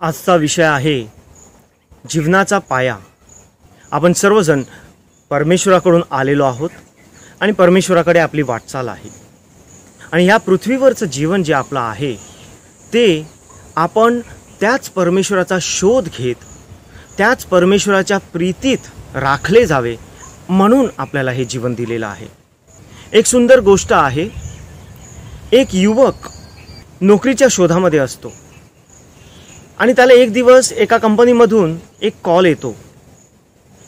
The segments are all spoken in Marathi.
आजचा विषय आहे जीवनाचा पाया। आपण सर्वजण परमेश्वराकडून आलेलो आहोत आणि परमेश्वराकडे आपली वाटचाल आहे। आणि ह्या पृथ्वीवरचं जीवन जे आपलं आहे ते आपण त्याच परमेश्वराचा शोध घेत त्याच परमेश्वराच्या प्रीतीत राखले जावे म्हणून आपल्याला हे जीवन दिलेलं आहे। एक सुंदर गोष्ट आहे, एक युवक नोकरीच्या शोधामध्ये असतो आणि त्याला एक दिवस एका कंपनीमधून एक कॉल येतो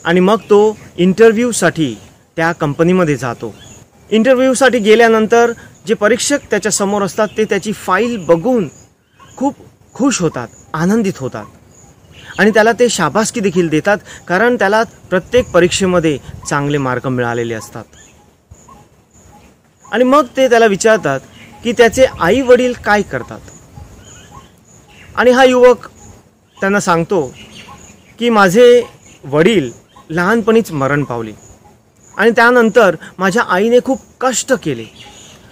आणि मग तो इंटरव्ह्यूसाठी त्या कंपनीमध्ये जातो। इंटरव्ह्यूसाठी गेल्यानंतर जे परीक्षक त्याच्या समोर असतात ते त्याची फाईल बघून खूप खुश होतात, आनंदित होतात आणि त्याला ते शाबासकी देखील देतात, कारण त्याला प्रत्येक परीक्षेमध्ये चांगले मार्क मिळालेले असतात। आणि मग ते त्याला विचारतात की त्याचे आई वडील काय करतात। आणि हा युवक त्यांना सांगतो की माझे वडील लहानपणीच मरण पावले आणि त्यानंतर माझ्या आईने खूप कष्ट केले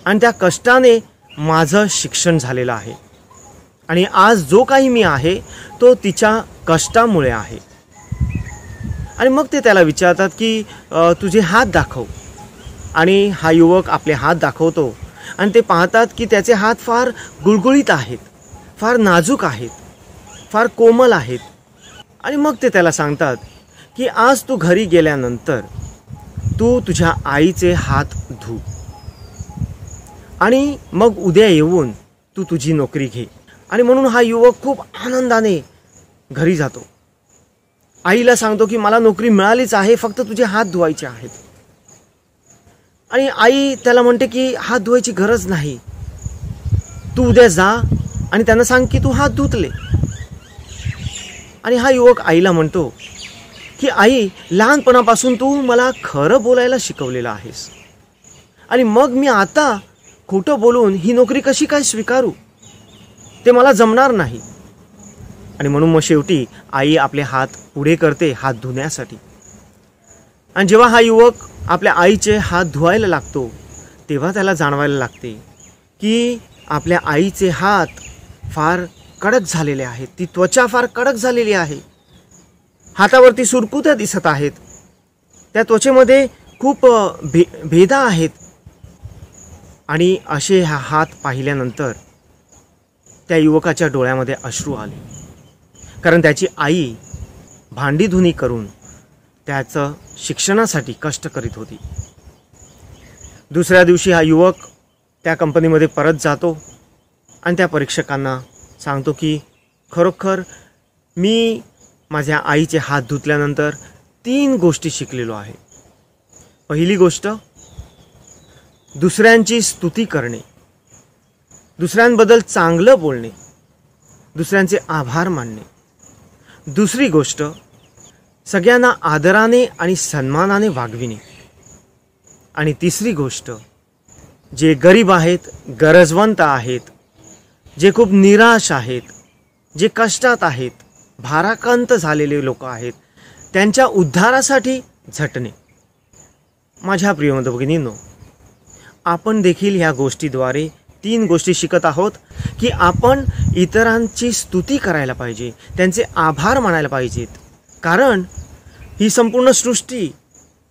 आणि त्या कष्टाने माझं शिक्षण झालेलं आहे आणि आज जो काही मी आहे तो तिच्या कष्टामुळे आहे। आणि मग ते त्याला विचारतात की तुझे हात दाखव। आणि हा युवक आपले हात दाखवतो आणि ते पाहतात की त्याचे हात फार गुळगुळीत आहेत, फार नाजूक आहेत, फार कोमल आहेत। आणि मग ते त्याला सांगतात की आज तू घरी गेल्यानंतर तू तुझ्या आईचे हात धु आणि मग उद्या येऊन तू तुझी नोकरी घे। आणि म्हणून हा युवक खूप आनंदाने घरी जातो। आईला सांगतो की मला नोकरी मिळालीच आहे, फक्त तुझे हात धुवायचे आहेत। आणि आई त्याला म्हणते की हात धुवायची गरज नाही, तू उद्या जा आणि त्यांना सांग की तू हात धुतले। आणि हा युवक आईला म्हणतो की आई, लहानपणापासून तू मला खरं बोलायला शिकवलेलं आहेस आणि मग मी आता खोटं बोलून ही नोकरी कशी काय स्वीकारू, ते मला जमणार नाही। आणि म्हणून मग शेवटी आई आपले हात पुढे करते हात धुण्यासाठी। आणि जेव्हा हा युवक आपल्या आईचे हात धुवायला लागतो तेव्हा त्याला जाणवायला लागते की आपल्या आईचे हात फार कडक झालेले आहेत, ती त्वचा फार कडक झालेली आहे, हातावरती सुरकुत्या दिसत आहेत, त्या त्वचेमध्ये खूप भेदा आहेत। आणि असे हा हात पाहिल्यानंतर त्या युवकाच्या डोळ्यामध्ये अश्रू आले, कारण त्याची आई भांडी धुणी करून त्याचं शिक्षणासाठी कष्ट करीत होती। दुसऱ्या दिवशी हा युवक त्या कंपनीमध्ये परत जातो आणि त्या परीक्षकांना सांगतो की खरोखर मी माझ्या आईचे हात धुतल्यानंतर 3 गोष्टी शिकलेलो आहे। पहिली गोष्ट, दुसऱ्यांची स्तुती करणे, दुसऱ्यांबद्दल चांगलं बोलणे, दुसऱ्यांचे आभार मानणे। दुसरी गोष्ट, सगळ्यांना आदराने आणि सन्मानाने वागविणे। आणि तिसरी गोष्ट, जे गरीब आहेत, गरजवंत आहेत, जे खूप निराश आहेत, जे कष्टात आहेत, भाराक्रांत झालेले लोक आहेत, त्यांच्या उद्धारासाठी झटणे। माझ्या प्रिय बंधू-भगिनींनो, आपण देखील ह्या गोष्टीद्वारे 3 गोष्टी शिकत आहोत की आपण इतरांची स्तुती करायला पाहिजे, त्यांचे आभार मानायला पाहिजेत, कारण ही संपूर्ण सृष्टी,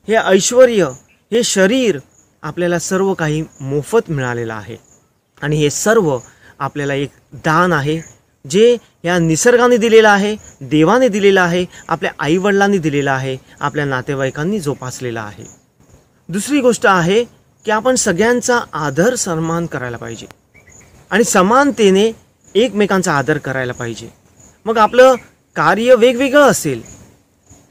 हे ऐश्वर्य, हे शरीर आपल्याला सर्व काही मोफत मिळालेलं आहे आणि हे सर्व आपल्याला एक दान आहे जे या निसर्गाने दिलेलं आहे, देवाने दिलेलं आहे, आपल्या आईवडिलांनी दिलेलं आहे, आपल्या नातेवाईकांनी जोपासलेलं आहे। दुसरी गोष्ट आहे की आपण सगळ्यांचा आदर सन्मान करायला पाहिजे आणि समानतेने एकमेकांचा आदर करायला पाहिजे। मग आपलं कार्य वेगवेगळं असेल,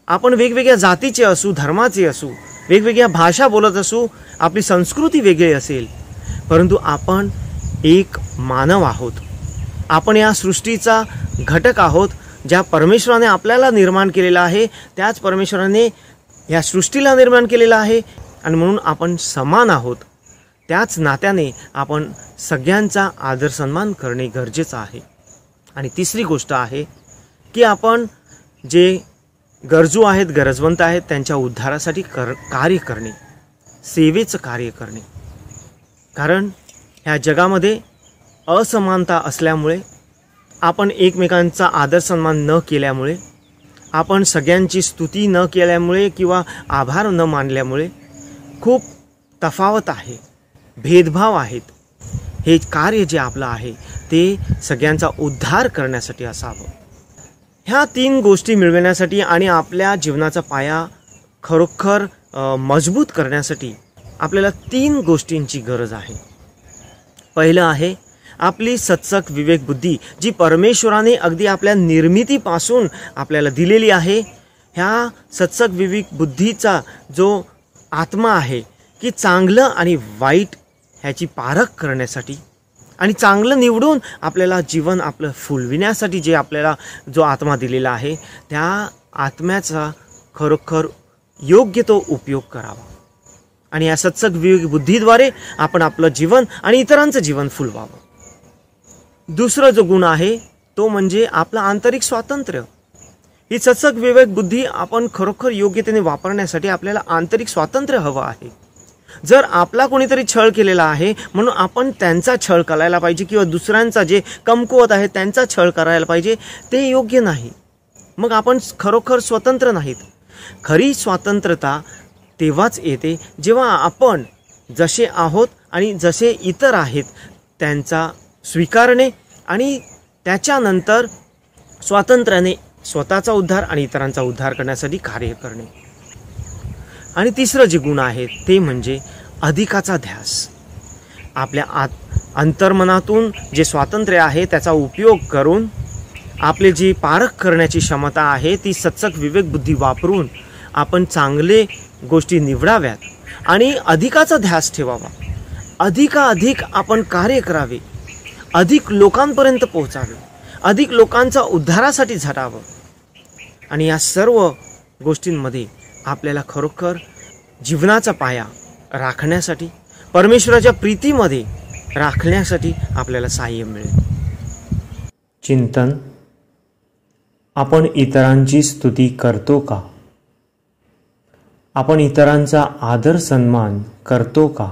आपण वेगवेगळ्या जातीचे असू, धर्माचे असू, वेगवेगळ्या भाषा बोलत असू, आपली संस्कृती वेगळी असेल, परंतु आपण एक मानव आहोत। आपण या सृष्टीचा घटक आहोत। ज्या परमेश्वराने आपल्याला निर्माण केलेला आहे त्याच परमेश्वराने या सृष्टीला निर्माण केलेलं आहे आणि म्हणून आपण समान आहोत। त्याच नात्याने आपण सगळ्यांचा आदर सन्मान करणे गरजेचं आहे। आणि तिसरी गोष्ट आहे की आपण जे गरजू आहेत, गरजवंत आहेत, त्यांच्या उद्धारासाठी कार्य करणे, सेवेचं कार्य करणे। कारण ह्या जगामध्ये असमानता असल्यामुळे आपण एकमेकांचा आदर सन्मान न केल्यामुळे, आपण सगळ्यांची स्तुती न केल्यामुळे किंवा आभार न मानल्यामुळे खूप तफावत आहे, भेदभाव आहेत. हे कार्य जे आपलं आहे ते सगळ्यांचा उद्धार करण्यासाठी असावं. ह्या 3 गोष्टी मिळवण्यासाठी आणि आपल्या जीवनाचा पाया खरोखर मजबूत करण्यासाठी आपल्याला 3 गोष्टींची गरज आहे. पहिलं आहे आपली सत्सक विवेक बुद्धी, जी परमेश्वराने अगदी आपल्या निर्मितीपासून आपल्याला दिलेली आहे. ह्या सत्सक विवेक बुद्धीचा जो आत्मा आहे की चांगलं आणि वाईट ह्याची पारख करण्यासाठी आणि चांगलं निवडून आपल्याला जीवन आपलं फुलविण्यासाठी जे आपल्याला जो आत्मा दिलेला आहे, त्या आत्म्याचा खरोखर योग्य तो उपयोग करावा आणि या सत्सक विवेक बुद्धीद्वारे आपण आपलं जीवन आणि इतरांचं जीवन फुलवावं. दुसरा जो गुण आहे तो म्हणजे आपलं आंतरिक स्वातंत्र्य. ही सत्सक विवेक बुद्धी आपण खरोखर योग्यतेने वापरण्यासाठी आपल्याला आंतरिक स्वातंत्र्य हवं आहे. जर आपला कोणीतरी छळ केलेला आहे म्हणून आपण त्यांचा छळ करायला पाहिजे किंवा दुसऱ्यांचा जे कमकुवत आहे त्यांचा छळ करायला पाहिजे, ते योग्य नाही. मग आपण खरोखर स्वतंत्र नाहीत. खरी स्वातंत्र्यता तेव्हाच येते जेव्हा आपण जसे आहोत आणि जसे इतर आहेत त्यांचा स्वीकारणे आणि त्याच्यानंतर स्वातंत्र्याने स्वतःचा उद्धार आणि इतरांचा उद्धार करण्यासाठी कार्य करणे. आणि तिसरं जे गुण आहे ते म्हणजे अधिकाचा ध्यास. आपल्या अंतर्मनातून जे स्वातंत्र्य आहे त्याचा उपयोग करून आपले जी पारख करण्याची क्षमता आहे ती सत्सक विवेक बुद्धी वापरून आपण चांगले गोष्टी निवडाव्यात आणि अधिकाचा ध्यास ठेवावा. अधिकाधिक आपण कार्य करावे, अधिक लोकांपर्यंत पोहोचावे, अधिक लोकांचा उद्धारासाठी झटावं. आणि या सर्व गोष्टींमध्ये आपल्याला खरोखर जीवनाचा पाया राखण्यासाठी, परमेश्वराच्या प्रीतीमध्ये राखण्यासाठी आपल्याला सहाय्य मिळेल. चिंतन. आपण इतरांची स्तुती करतो का? आपण इतरांचा आदर सन्मान करतो का?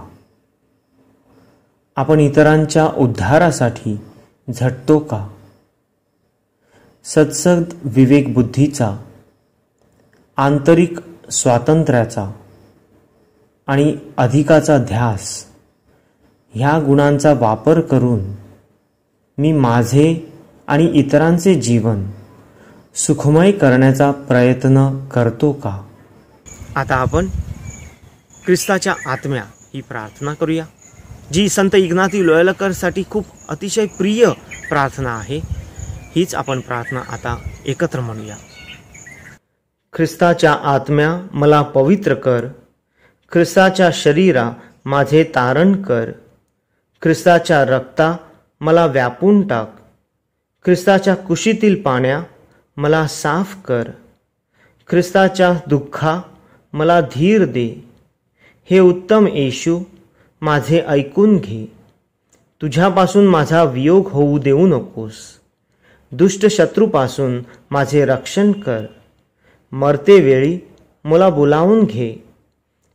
आपण इतरांच्या उद्धारासाठी झटतो का? सत्सद विवेक बुद्धीचा, आंतरिक स्वातंत्र्याचा आणि अधिकाचा ध्यास ह्या गुणांचा वापर करून मी माझे आणि इतरांचे जीवन सुखमय करण्याचा प्रयत्न करतो का? आता आपण ख्रिस्ताच्या आत्म्या ही प्रार्थना करूया, जी संत इग्नाती लोयोलाकरसाठी खूप अतिशय प्रिय प्रार्थना आहे. हीच आपण प्रार्थना आता एकत्र म्हणूया. ख्रिस्ताच्या आत्म्या मला पवित्र कर, ख्रिस्ताच्या शरीरा माझे तारण कर, ख्रिस्ताच्या रक्ता मला व्यापून टाक, ख्रिस्ताच्या कुशीतील पाण्या मला साफ कर, ख्रिस्ताच्या दुःखा मला धीर दे. हे उत्तम येशू, माझे ऐकून घे. तुझ्यापासून माझा वियोग होऊ देऊ नकोस. दुष्ट शत्रूपासून माझे रक्षण कर. मरते वेळी मला बोलावून घे.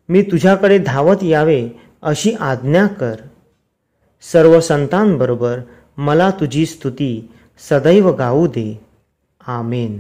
मी तुझ्याकडे धावत यावे अशी आज्ञा कर. सर्व संतांबरोबर मला तुझी स्तुती सदैव गाऊ दे. आमेन.